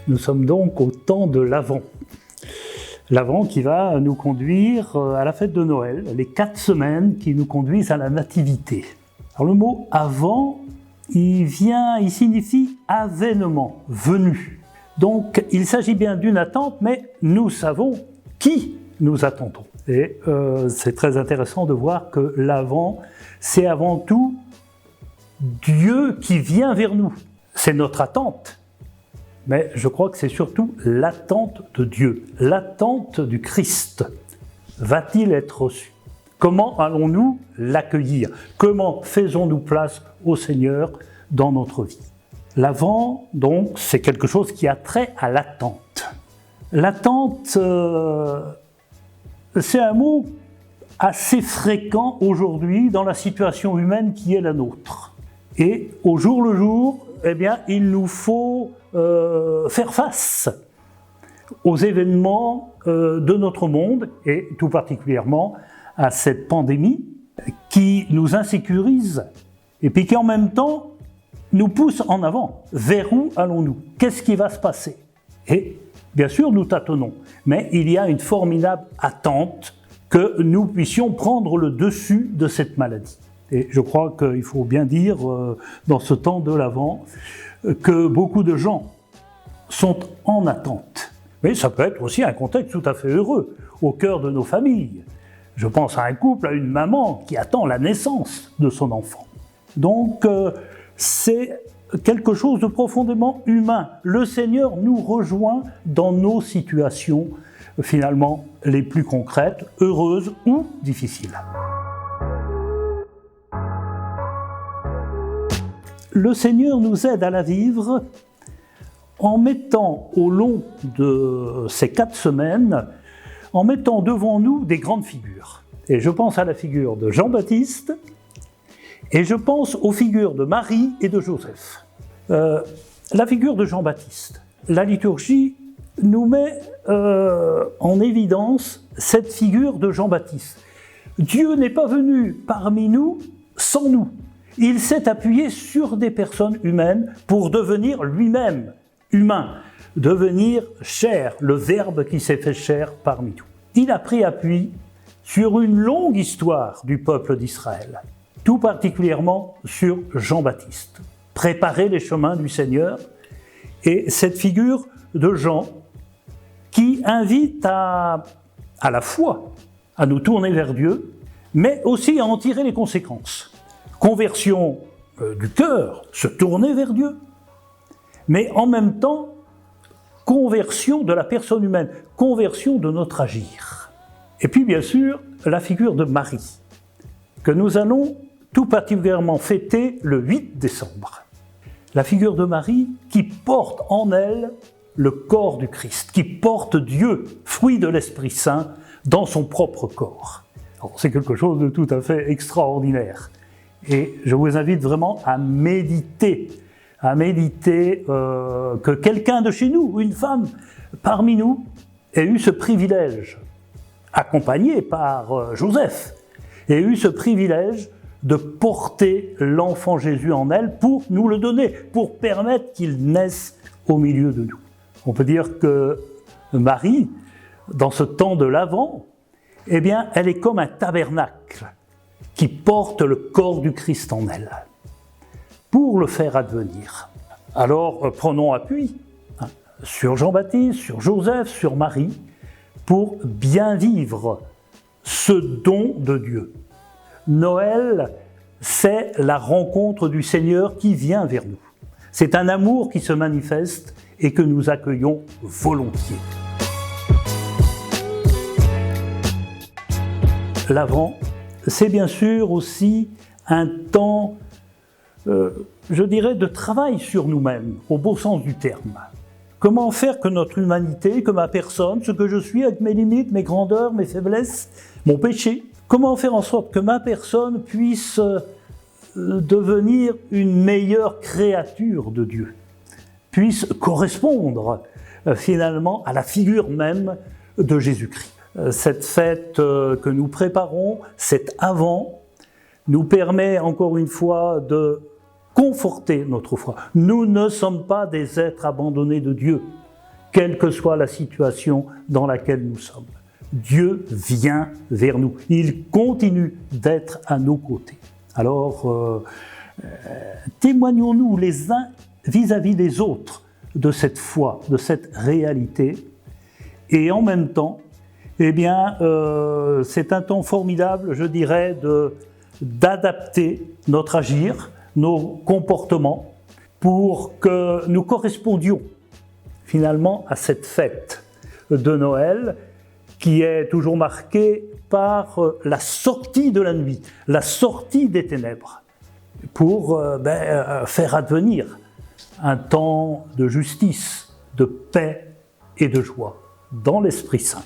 Nous sommes donc au temps de l'Avent. L'Avent qui va nous conduire à la fête de Noël, les 4 semaines qui nous conduisent à la Nativité. Alors le mot « Avant », il signifie « avènement »,« venu ». Donc il s'agit bien d'une attente, mais nous savons qui nous attendons. Et c'est très intéressant de voir que l'Avent, c'est avant tout Dieu qui vient vers nous. C'est notre attente. Mais je crois que c'est surtout l'attente de Dieu, l'attente du Christ. Va-t-il être reçu? Comment allons-nous l'accueillir? Comment faisons-nous place au Seigneur dans notre vie? L'Avent, donc, c'est quelque chose qui a trait à l'attente. L'attente, c'est un mot assez fréquent aujourd'hui dans la situation humaine qui est la nôtre. Et au jour le jour, eh bien, il nous faut faire face aux événements de notre monde et tout particulièrement à cette pandémie qui nous insécurise et puis qui en même temps nous pousse en avant. Vers où allons-nous? Qu'est-ce qui va se passer? Et bien sûr, nous tâtonnons, mais il y a une formidable attente que nous puissions prendre le dessus de cette maladie. Et je crois qu'il faut bien dire, dans ce temps de l'Avent, que beaucoup de gens sont en attente. Mais ça peut être aussi un contexte tout à fait heureux, au cœur de nos familles. Je pense à un couple, à une maman qui attend la naissance de son enfant. Donc, c'est quelque chose de profondément humain. Le Seigneur nous rejoint dans nos situations, finalement, les plus concrètes, heureuses ou difficiles. Le Seigneur nous aide à la vivre en mettant au long de ces 4 semaines, en mettant devant nous des grandes figures. Et je pense à la figure de Jean-Baptiste, et je pense aux figures de Marie et de Joseph. La figure de Jean-Baptiste, la liturgie nous met en évidence cette figure de Jean-Baptiste. Dieu n'est pas venu parmi nous sans nous. Il s'est appuyé sur des personnes humaines pour devenir lui-même humain, devenir chair, le Verbe qui s'est fait chair parmi nous. Il a pris appui sur une longue histoire du peuple d'Israël, tout particulièrement sur Jean-Baptiste. Préparer les chemins du Seigneur, et cette figure de Jean qui invite à la foi, à nous tourner vers Dieu, mais aussi à en tirer les conséquences. Conversion du cœur, se tourner vers Dieu, mais en même temps, conversion de la personne humaine, conversion de notre agir. Et puis bien sûr, la figure de Marie, que nous allons tout particulièrement fêter le 8 décembre. La figure de Marie qui porte en elle le corps du Christ, qui porte Dieu, fruit de l'Esprit Saint, dans son propre corps. Alors, c'est quelque chose de tout à fait extraordinaire. Et je vous invite vraiment à méditer que quelqu'un de chez nous, une femme parmi nous, ait eu ce privilège, accompagné par Joseph, ait eu ce privilège de porter l'enfant Jésus en elle pour nous le donner, pour permettre qu'il naisse au milieu de nous. On peut dire que Marie, dans ce temps de l'Avent, eh bien, elle est comme un tabernacle qui porte le corps du Christ en elle, pour le faire advenir. Alors prenons appui sur Jean-Baptiste, sur Joseph, sur Marie, pour bien vivre ce don de Dieu. Noël, c'est la rencontre du Seigneur qui vient vers nous. C'est un amour qui se manifeste et que nous accueillons volontiers. L'Avent, c'est bien sûr aussi un temps, je dirais, de travail sur nous-mêmes, au beau sens du terme. Comment faire que notre humanité, que ma personne, ce que je suis avec mes limites, mes grandeurs, mes faiblesses, mon péché, comment faire en sorte que ma personne puisse devenir une meilleure créature de Dieu, puisse correspondre finalement à la figure même de Jésus-Christ. Cette fête que nous préparons, cet Avent, nous permet encore une fois de conforter notre foi. Nous ne sommes pas des êtres abandonnés de Dieu. quelle que soit la situation dans laquelle nous sommes. Dieu vient vers nous, il continue d'être à nos côtés. Alors, témoignons-nous les uns vis-à-vis des autres de cette foi, de cette réalité, et en même temps, eh bien, c'est un temps formidable, je dirais, d'adapter notre agir, nos comportements, pour que nous correspondions finalement à cette fête de Noël qui est toujours marquée par la sortie de la nuit, la sortie des ténèbres, pour faire advenir un temps de justice, de paix et de joie dans l'Esprit Saint.